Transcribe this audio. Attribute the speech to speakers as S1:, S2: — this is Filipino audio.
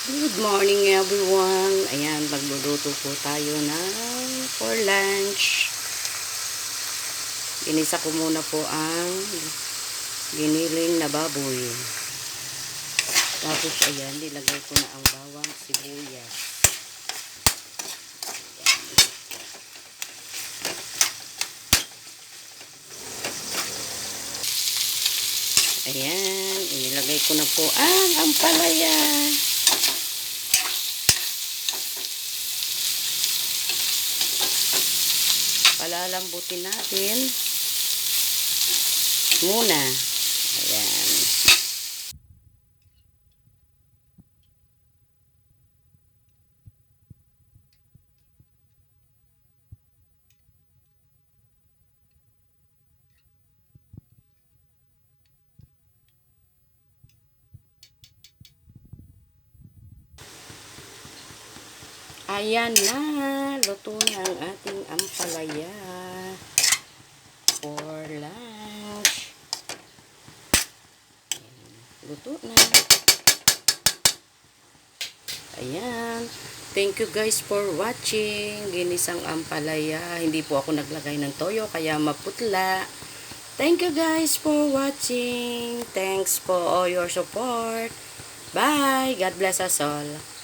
S1: Good morning everyone. Ayan, magluluto po tayo ng for lunch. Ginisa ko muna po ang giniling na baboy. Tapos ayan, nilagay ko na ang bawang sibuyas. Ayan, inilagay ko na po ang ampalaya. Palalambutin natin muna. Ayan. Ayan na, luto na ang ating ampalaya for lunch. Luto na. Ayan. Thank you guys for watching. Ginisang ampalaya. Hindi po ako naglagay ng toyo kaya maputla. Thank you guys for watching. Thanks for all your support. Bye. God bless us all.